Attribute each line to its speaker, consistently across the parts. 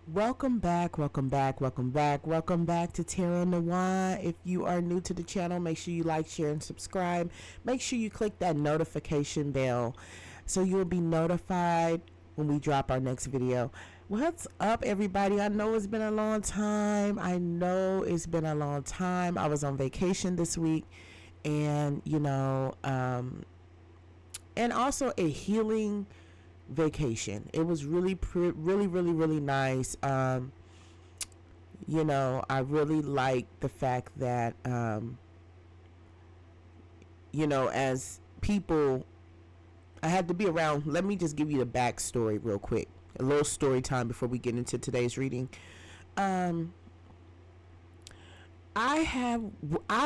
Speaker 1: Welcome back, welcome back, welcome back, welcome back to Tarot Noir. If you are new to the channel, make sure you like, share, and subscribe. Make sure you click that notification bell so you'll be notified when we drop our next video. What's up, everybody? I know it's been a long time. I was on vacation this week, and and also a healing vacation. It was really really nice. I really like the fact that as people, I had to be around. Let me just give you the backstory real quick, a little story time before we get into today's reading. I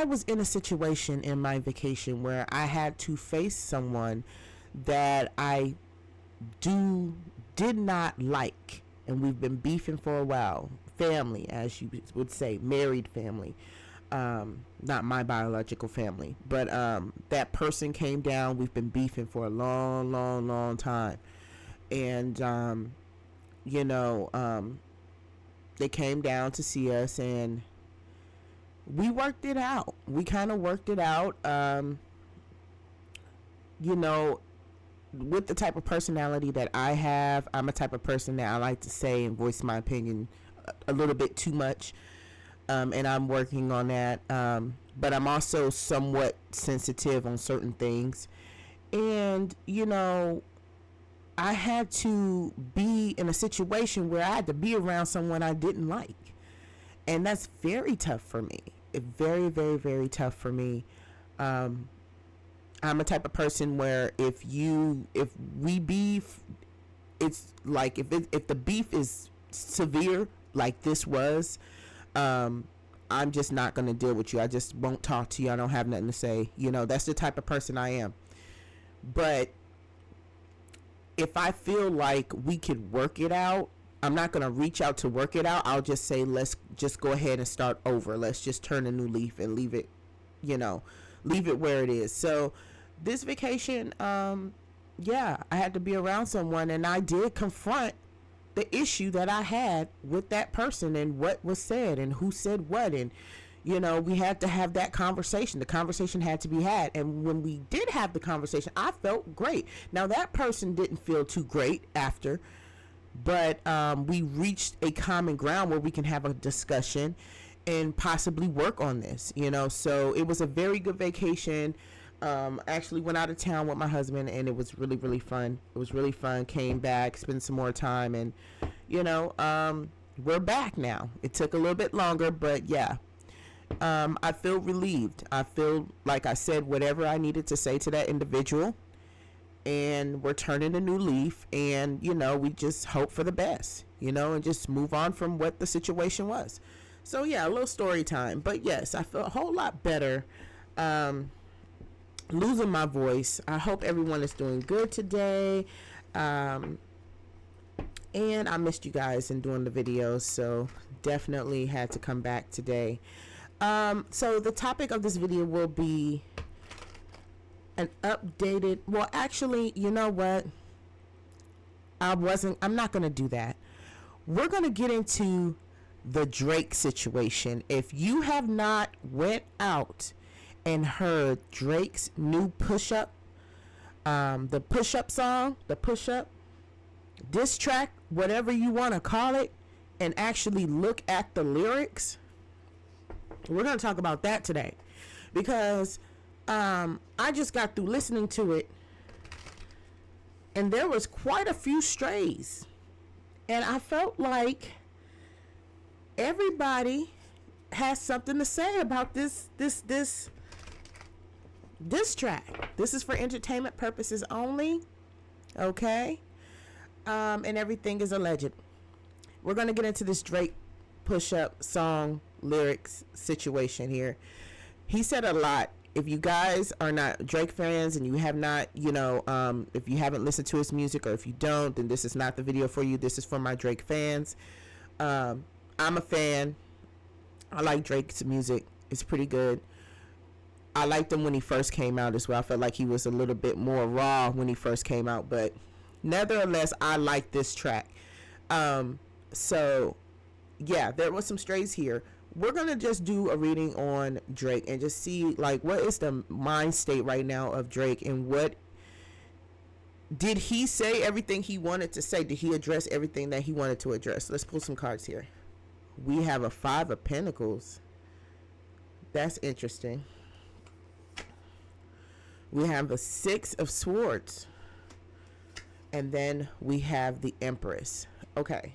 Speaker 1: was in a situation in my vacation where I had to face someone that I did not like, and we've been beefing for a while. Family, as you would say, married family, not my biological family, but that person came down. We've been beefing for a long time, and they came down to see us, and we worked it out. We kind of worked it out. With the type of personality that I have, I'm a type of person that I like to say and voice my opinion a little bit too much, and I'm working on that, but I'm also somewhat sensitive on certain things, and I had to be in a situation where I had to be around someone I didn't like, and that's very tough for me. Very tough for me. I'm a type of person where if we beef, it's like if the beef is severe like this was, I'm just not going to deal with you. I just won't talk to you. I don't have nothing to say. That's the type of person I am. But if I feel like we could work it out, I'm not going to reach out to work it out. I'll just say, let's just go ahead and start over. Let's just turn a new leaf and leave it where it is. So this vacation, I had to be around someone, and I did confront the issue that I had with that person and what was said and who said what. And, we had to have that conversation. The conversation had to be had. And when we did have the conversation, I felt great. Now, that person didn't feel too great after, but we reached a common ground where we can have a discussion and possibly work on this, so it was a very good vacation. Actually went out of town with my husband, and it was really fun. Came back, spent some more time, and we're back now. It took a little bit longer, but I feel relieved. I feel like I said whatever I needed to say to that individual, and we're turning a new leaf, and we just hope for the best, and just move on from what the situation was. So a little story time. But yes, I feel a whole lot better losing my voice. I hope everyone is doing good today. And I missed you guys in doing the videos, so definitely had to come back today. So the topic of this video will be an updated, well, actually, you know what? I'm not going to do that. We're going to get into the Drake situation. If you have not went out and heard Drake's new push-up, the push-up song, the push-up diss track, whatever you want to call it, and actually look at the lyrics, we're going to talk about that today, because I just got through listening to it, and there was quite a few strays, and I felt like everybody has something to say about this track. This is for entertainment purposes only, okay? And everything is alleged. We're going to get into this Drake push-up song lyrics situation here. He said a lot. If you guys are not Drake fans and you have not, if you haven't listened to his music, or if you don't, then this is not the video for you. This is for my Drake fans. I'm a fan. I like Drake's music. It's pretty good. I liked him when he first came out as well. I felt like he was a little bit more raw when he first came out, but nevertheless, I like this track. So yeah, there was some strays here. We're gonna just do a reading on Drake and just see like what is the mind state right now of Drake, and what did he say everything he wanted to say? Did he address everything that he wanted to address? Let's pull some cards here. We have a 5 of Pentacles. That's interesting. We have a 6 of Swords. And then we have the Empress. Okay.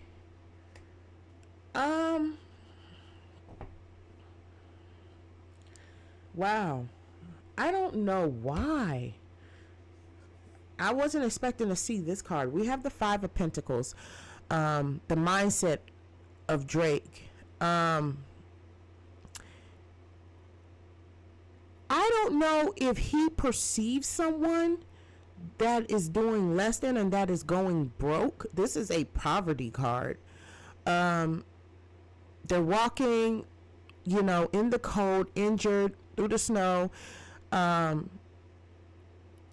Speaker 1: Wow. I don't know why. I wasn't expecting to see this card. We have the 5 of Pentacles. The mindset of Drake. I don't know if he perceives someone that is doing less than and that is going broke. This is a poverty card. They're walking, in the cold, injured through the snow.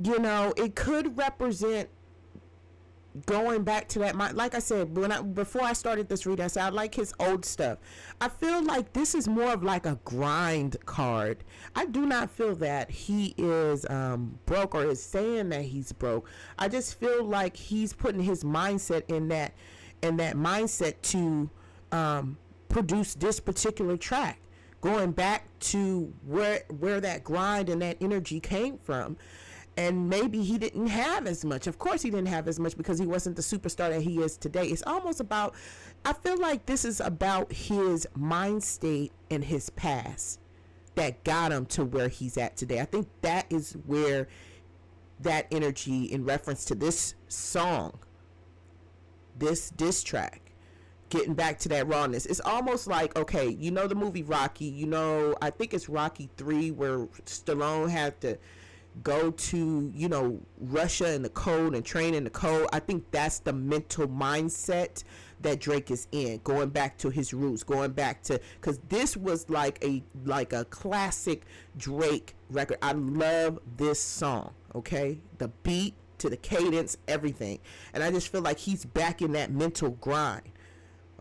Speaker 1: It could represent going back to that. Like I said, before I started this read, I said I like his old stuff. I feel like this is more of like a grind card. I do not feel that he is broke or is saying that he's broke. I just feel like he's putting his mindset in that mindset to produce this particular track, going back to where that grind and that energy came from. And maybe he didn't have as much. Of course he didn't have as much because he wasn't the superstar that he is today. It's almost about, I feel like this is about his mind state and his past that got him to where he's at today. I think that is where that energy in reference to this song, this diss track, getting back to that rawness. It's almost like, okay, the movie Rocky, I think it's Rocky 3 where Stallone had to go to Russia in the cold and train in the cold. I think that's the mental mindset that Drake is in, going back to his roots, going back to, because this was like a classic Drake record. I love this song. Okay, the beat to the cadence, everything, and I just feel like he's back in that mental grind.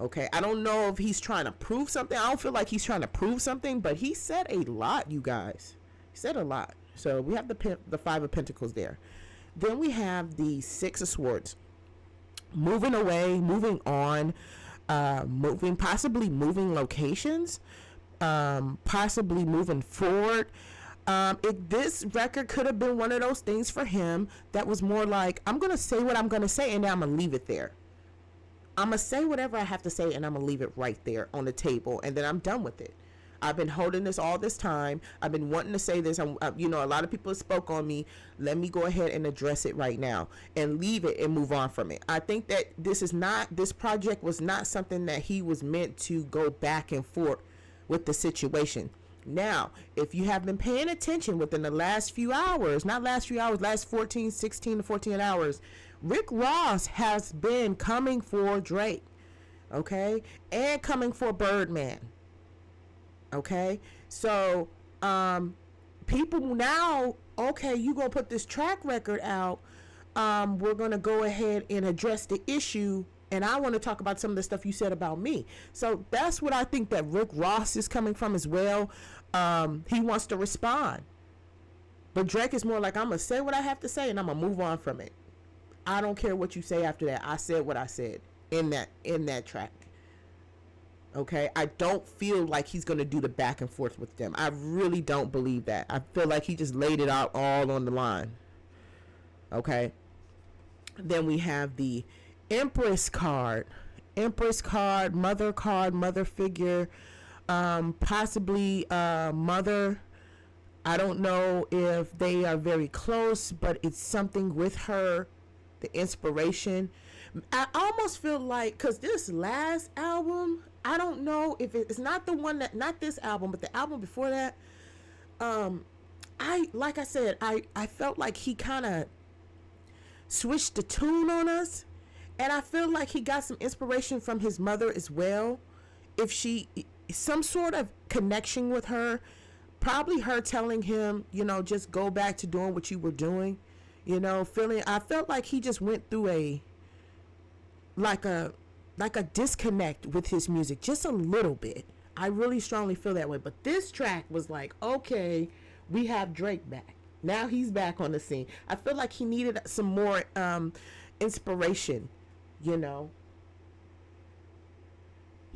Speaker 1: Okay, I don't know if he's trying to prove something. I don't feel like he's trying to prove something, but he said a lot, you guys. He said a lot. So we have the 5 of Pentacles there. Then we have the 6 of Swords. Moving away, moving on, possibly moving locations, possibly moving forward. This record could have been one of those things for him that was more like, I'm going to say what I'm going to say and then I'm going to leave it there. I'm going to say whatever I have to say and I'm going to leave it right there on the table and then I'm done with it. I've been holding this all this time. I've been wanting to say this. A lot of people spoke on me. Let me go ahead and address it right now and leave it and move on from it. I think that this project was not something that he was meant to go back and forth with the situation. Now, if you have been paying attention within the last 16 to 14 hours, Rick Ross has been coming for Drake, okay, and coming for Birdman. Okay, so people now, okay, you gonna put this track record out, we're gonna go ahead and address the issue, and I want to talk about some of the stuff you said about me. So that's what I think that Rick Ross is coming from as well. He wants to respond, but Drake is more like, I'm gonna say what I have to say and I'm gonna move on from it. I don't care what you say after that. I said what I said in that track. Okay, I don't feel like he's going to do the back and forth with them. I really don't believe that. I feel like he just laid it out all on the line. Okay. Then we have the Empress card. Empress card, mother figure, possibly mother. I don't know if they are very close, but it's something with her, the inspiration. I almost feel like, because this last album, I don't know if it's not the one not this album, but the album before that, like I said, I felt like he kind of switched the tune on us, and I feel like he got some inspiration from his mother as well. If some sort of connection with her, probably her telling him, just go back to doing what you were doing, I felt like he just went through like a disconnect with his music, just a little bit. I really strongly feel that way. But this track was like, okay, we have Drake back. Now he's back on the scene. I feel like he needed some more inspiration, you know.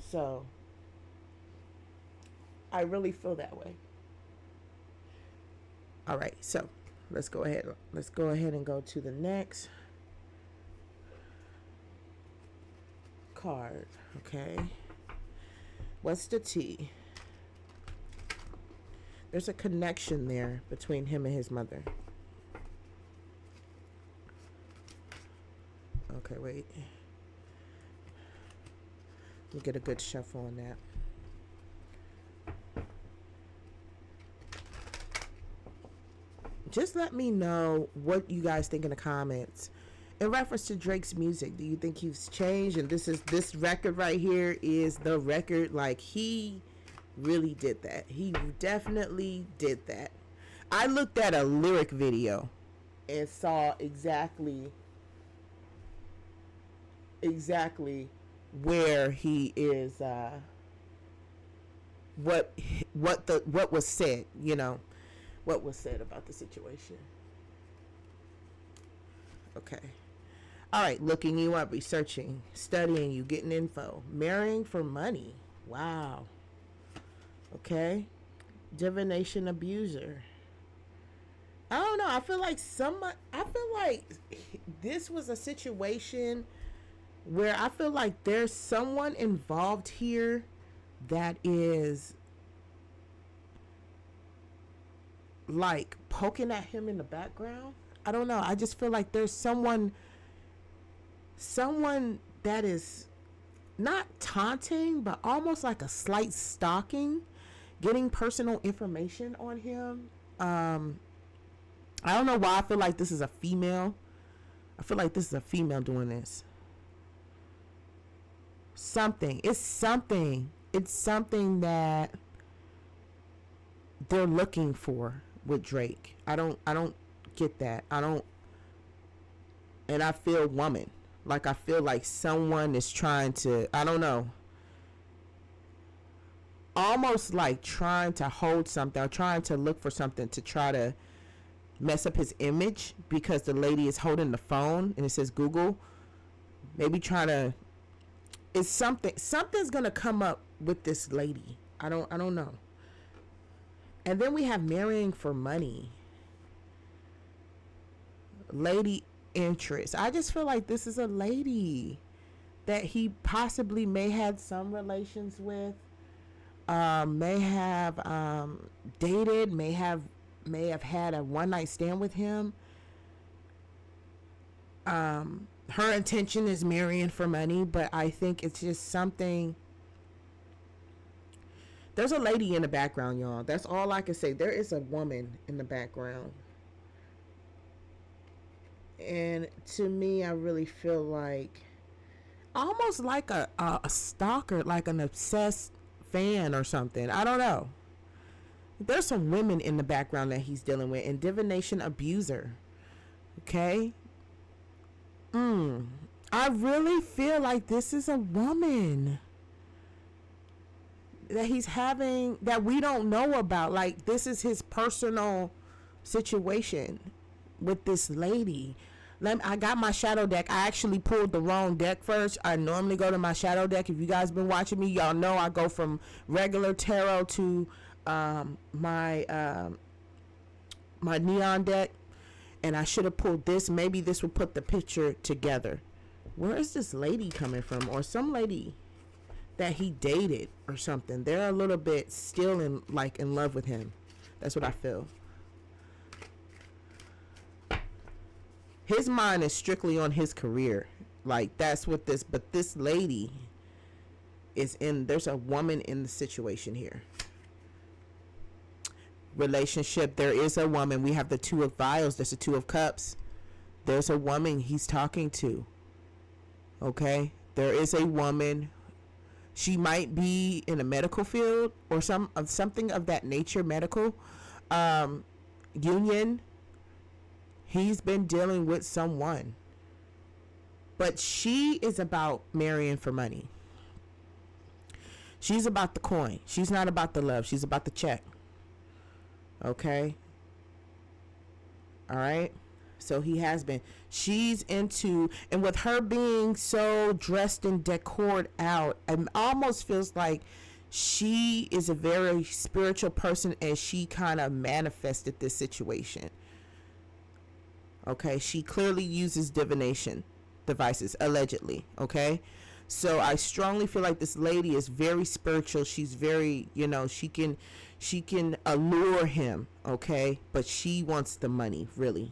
Speaker 1: So I really feel that way. All right, so let's go ahead. Let's go ahead and go to the next card. Okay. What's the T? There's a connection there between him and his mother. Okay, wait. We'll get a good shuffle on that. Just let me know what you guys think in the comments in reference to Drake's music. Do you think he's changed? And this record right here is the record. Like, he really did that. He definitely did that. I looked at a lyric video and saw exactly where he is, what was said, you know, what was said about the situation. Okay. All right, looking you up, researching, studying you, getting info, marrying for money. Wow. Okay. Divination abuser. I don't know. I feel like this was a situation where I feel like there's someone involved here that is like poking at him in the background. I don't know. I just feel like there's someone that is not taunting, but almost like a slight stalking, getting personal information on him. I don't know why I feel like this is a female. I feel like this is a female doing this. It's something that they're looking for with Drake. I don't get that. And I feel woman. Like, I feel like someone is trying to, I don't know, almost like trying to hold something or trying to look for something to try to mess up his image, because the lady is holding the phone and it says Google. Maybe trying to, it's something's gonna come up with this lady. I don't know. And then we have marrying for money. Lady interest. I just feel like this is a lady that he possibly may had some relations with, may have dated, may have had a one night stand with him. Her intention is marrying for money, but I think it's just something. There's a lady in the background, y'all. That's all I can say. There is a woman in the background. And to me, I really feel like almost like a stalker, like an obsessed fan or something. I don't know. There's some women in the background that he's dealing with, and divination abuser. Okay. I really feel like this is a woman that he's having that we don't know about. Like, this is his personal situation with this lady. I got my shadow deck. I actually pulled the wrong deck first. I normally go to my shadow deck. If you guys been watching me, y'all know I go from regular tarot to my neon deck, and I should have pulled this. Maybe this would put the picture together. Where is this lady coming from? Or some lady that he dated or something. They're a little bit still in love with him. That's what I feel. His mind is strictly on his career. Like, that's what this, but this lady is in, there's a woman in the situation here. Relationship, there is a woman. We have the Two of Vials. There's the Two of Cups. There's a woman he's talking to. Okay? There is a woman. She might be in a medical field or something of that nature, medical. Union. He's been dealing with someone. But she is about marrying for money. She's about the coin. She's not about the love. She's about the check. Okay? All right? So he has been. She's into, and with her being so dressed and decored out, it almost feels like she is a very spiritual person, and she kind of manifested this situation. Okay? She clearly uses divination devices, allegedly. Okay? So I strongly feel like this lady is very spiritual. She's very, she can allure him, okay? But she wants the money, really,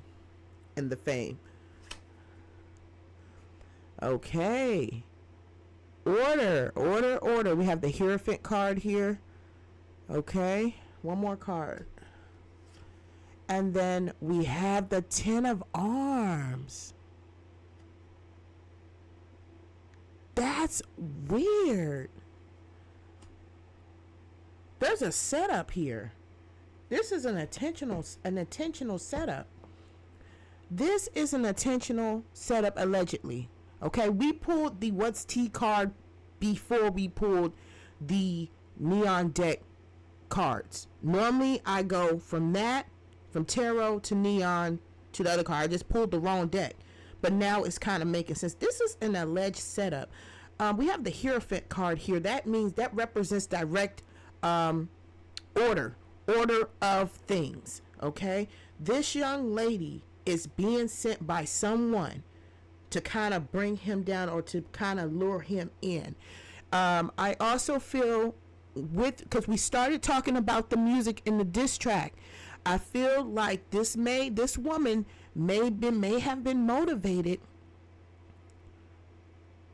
Speaker 1: and the fame. Okay. Order. We have the Hierophant card here. Okay. One more card. And then we have the Ten of Arms. That's weird. There's a setup here. This is an intentional setup. This is an intentional setup, allegedly. Okay, we pulled the What's Tea card before we pulled the Neon deck cards. Normally, I go from tarot to Neon to the other card. I just pulled the wrong deck. But now it's kind of making sense. This is an alleged setup. We have the Hierophant card here. That means that represents direct order of things. Okay, this young lady is being sent by someone to kind of bring him down or to kind of lure him in. I also feel because we started talking about the music in the diss track, I feel like this woman may have been motivated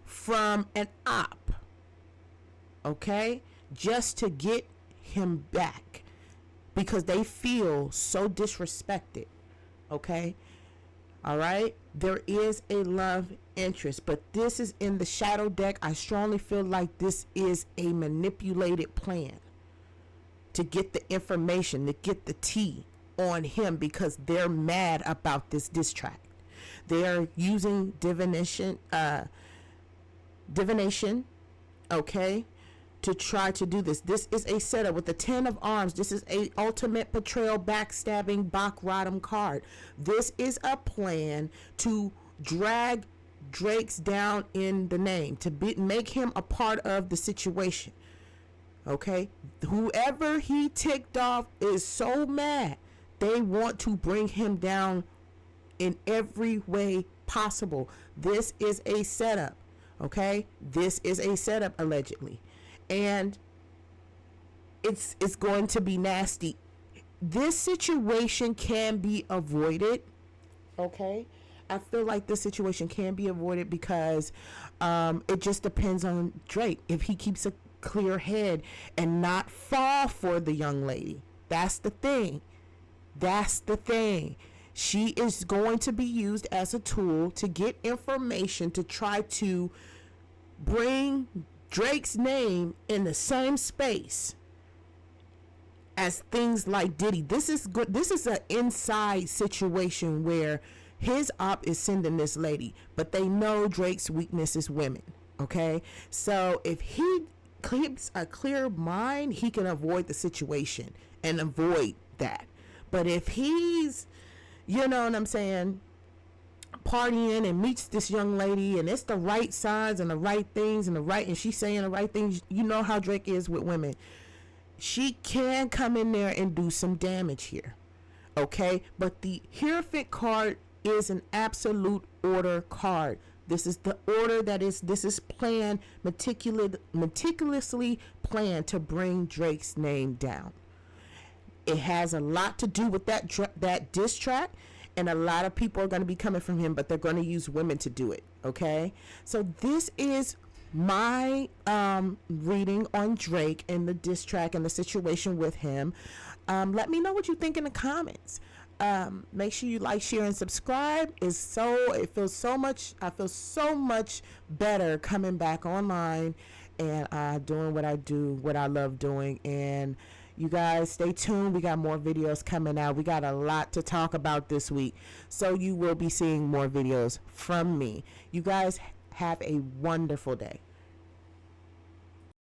Speaker 1: from an op, okay, just to get him back because they feel so disrespected. Okay, all right, there is a love interest, but this is in the shadow deck. I strongly feel like this is a manipulated plan to get the information, to get the tea on him because they're mad about this diss track. They are using divination, okay, to try to do this. This is a setup with the Ten of Arms. This is a ultimate betrayal, backstabbing, Bach Rodham card. This is a plan to drag Drake's down in the name, to make him a part of the situation. Okay, whoever he ticked off is so mad they want to bring him down in every way possible. This is a setup. Okay, this is a setup, allegedly, and it's going to be nasty. This situation can be avoided. Okay, I feel like this situation can be avoided because it just depends on Drake. If he keeps a clear head and not fall for the young lady. That's the thing. She is going to be used as a tool to get information to try to bring Drake's name in the same space as things like Diddy. This is good. This is an inside situation where his op is sending this lady, but they know Drake's weakness is women. Okay, so if he keeps a clear mind, he can avoid the situation and avoid that. But if he's, you know what I'm saying, partying and meets this young lady and it's the right signs and the right things and she's saying the right things, you know how Drake is with women, she can come in there and do some damage here. Okay, but the Hierophant card is an absolute order card. This is the order this is planned, meticulously planned to bring Drake's name down. It has a lot to do with that diss track, and a lot of people are going to be coming from him, but they're going to use women to do it. Okay, so this is my reading on Drake and the diss track and the situation with him. Let me know what you think in the comments. Make sure you like, share, and subscribe. I feel so much better coming back online and doing what I do, what I love doing. And You guys stay tuned. We got more videos coming out. We got a lot to talk about this week. So you will be seeing more videos from me. You guys have a wonderful day.